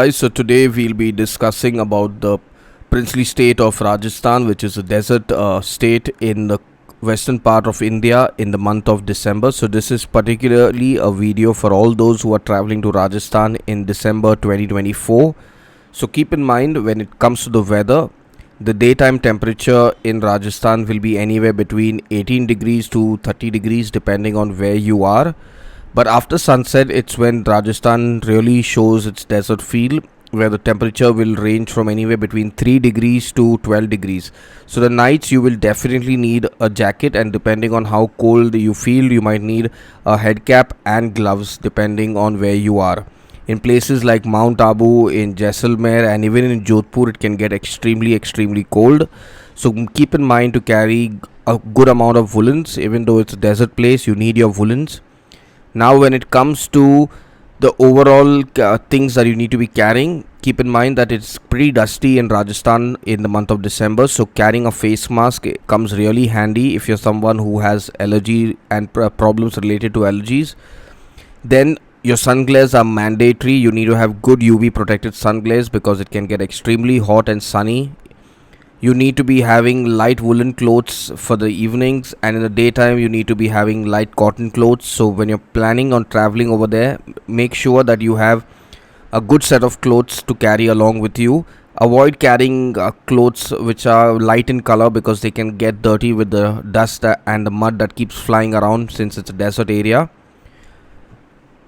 So today we'll be discussing about the princely state of Rajasthan, which is a desert state in the western part of India in the month of December. So this is particularly a video for all those who are traveling to Rajasthan in December 2024. So keep in mind, when it comes to the weather, the daytime temperature in Rajasthan will be anywhere between 18 degrees to 30 degrees depending on where you are. But after sunset, it's when Rajasthan really shows its desert feel, where the temperature will range from anywhere between 3 degrees to 12 degrees. So, the nights you will definitely need a jacket, and depending on how cold you feel, you might need a head cap and gloves depending on where you are. In places like Mount Abu, in Jaisalmer, and even in Jodhpur, it can get extremely cold. So, keep in mind to carry a good amount of woolens. Even though it's a desert place, you need your woolens. Now, when it comes to the overall things that you need to be carrying, keep in mind that it's pretty dusty in Rajasthan in the month of December. So, carrying a face mask comes really handy if you're someone who has allergy and problems related to allergies. Then, your sunglasses are mandatory. You need to have good UV protected sunglasses because it can get extremely hot and sunny. You need to be having light woolen clothes for the evenings, and in the daytime you need to be having light cotton clothes. So when you're planning on traveling over there, make sure that you have a good set of clothes to carry along with you. Avoid carrying clothes which are light in color because they can get dirty with the dust and the mud that keeps flying around, since it's a desert area.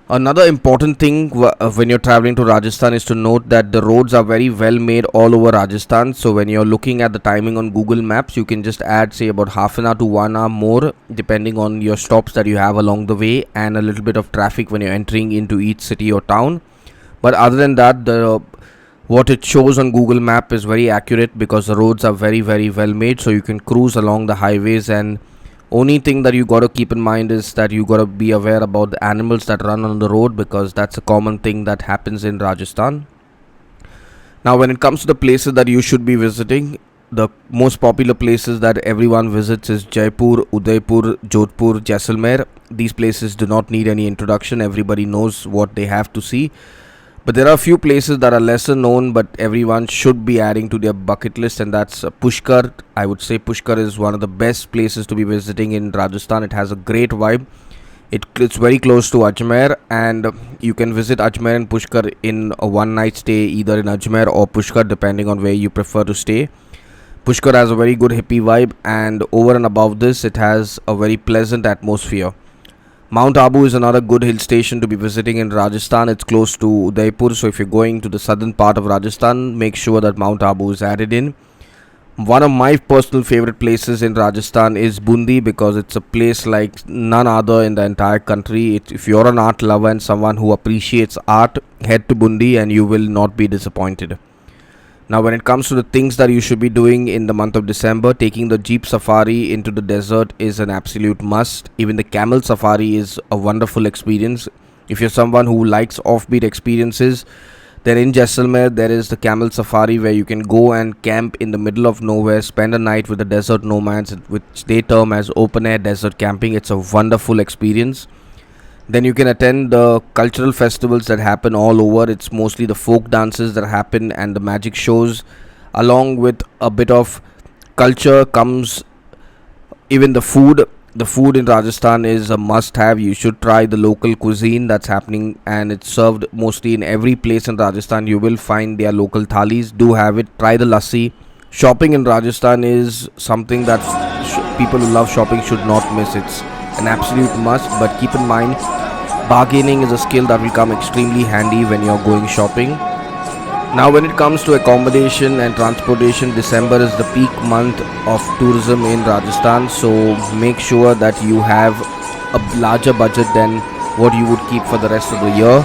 Another important thing when you're traveling to Rajasthan is to note that the roads are very well made all over Rajasthan. So when you're looking at the timing on Google Maps, you can just add, say, about half an hour to 1 hour more depending on your stops that you have along the way, and a little bit of traffic when you're entering into each city or town. But other than that, what it shows on Google Map is very accurate because the roads are very well made, so you can cruise along the highways. And only thing that you got to keep in mind is that you got to be aware about the animals that run on the road, because that's a common thing that happens in Rajasthan. Now, when it comes to the places that you should be visiting, the most popular places that everyone visits is Jaipur, Udaipur, Jodhpur, Jaisalmer. These places do not need any introduction. Everybody knows what they have to see. But there are a few places that are lesser known, but everyone should be adding to their bucket list, and that's Pushkar. I would say Pushkar is one of the best places to be visiting in Rajasthan. It has a great vibe. It's very close to Ajmer, and you can visit Ajmer and Pushkar in a one night stay, either in Ajmer or Pushkar, depending on where you prefer to stay. Pushkar has a very good hippie vibe, and over and above this, it has a very pleasant atmosphere. Mount Abu is another good hill station to be visiting in Rajasthan. It's close to Udaipur, so if you're going to the southern part of Rajasthan, make sure that Mount Abu is added in. One of my personal favorite places in Rajasthan is Bundi, because it's a place like none other in the entire country. If you're an art lover and someone who appreciates art, head to Bundi and you will not be disappointed. Now, when it comes to the things that you should be doing in the month of December, taking the Jeep Safari into the desert is an absolute must. Even the Camel Safari is a wonderful experience. If you're someone who likes offbeat experiences, then in Jaisalmer there is the Camel Safari, where you can go and camp in the middle of nowhere, spend a night with the desert nomads, which they term as open air desert camping. It's a wonderful experience. Then you can attend the cultural festivals that happen all over. It's mostly the folk dances that happen and the magic shows. Along with a bit of culture comes even the food. The food in Rajasthan is a must have. You should try the local cuisine that's happening, and it's served mostly in every place in Rajasthan. You will find their local thalis. Do have it. Try the lassi. Shopping in Rajasthan is something that people who love shopping should not miss. It's an absolute must, but keep in mind, bargaining is a skill that will come extremely handy when you're going shopping. Now, when it comes to accommodation and transportation, December is the peak month of tourism in Rajasthan, so make sure that you have a larger budget than what you would keep for the rest of the year.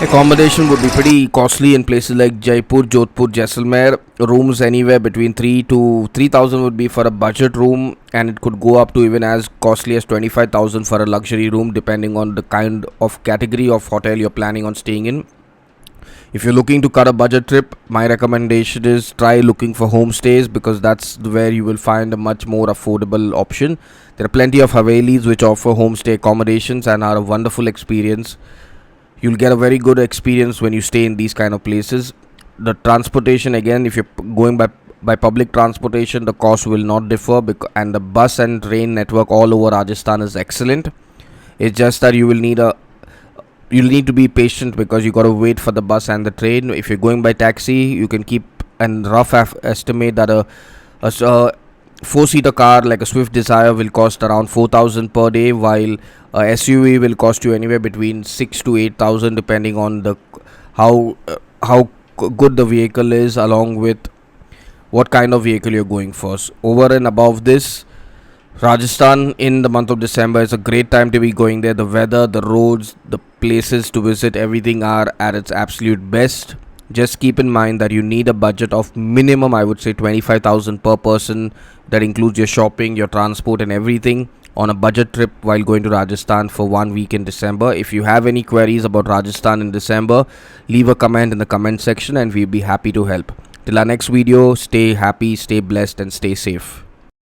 Accommodation would be pretty costly in places like Jaipur, Jodhpur, Jaisalmer. Rooms anywhere between 3 to 3,000 would be for a budget room, and it could go up to even as costly as 25,000 for a luxury room, depending on the kind of category of hotel you're planning on staying in. If you're looking to cut a budget trip, my recommendation is try looking for homestays, because that's where you will find a much more affordable option. There are plenty of Havelis which offer homestay accommodations and are a wonderful experience. You'll get a very good experience when you stay in these kind of places. The transportation, again, if you're going by public transportation, the cost will not differ, and the bus and train network all over Rajasthan is excellent. It's just that you'll need to be patient because you got to wait for the bus and the train. If you're going by taxi, you can keep a rough estimate that a four-seater car like a Swift Desire will cost around 4,000 per day, while a SUV will cost you anywhere between 6 to 8,000, depending on the how good the vehicle is, along with what kind of vehicle you're going for. Over and above this, Rajasthan in the month of December is a great time to be going there. The weather, the roads, the places to visit, everything are at its absolute best. Just keep in mind that you need a budget of minimum, I would say, 25,000 per person. That includes your shopping, your transport, and everything on a budget trip while going to Rajasthan for 1 week in December. If you have any queries about Rajasthan in December, leave a comment in the comment section and we'll be happy to help. Till our next video, stay happy, stay blessed, and stay safe.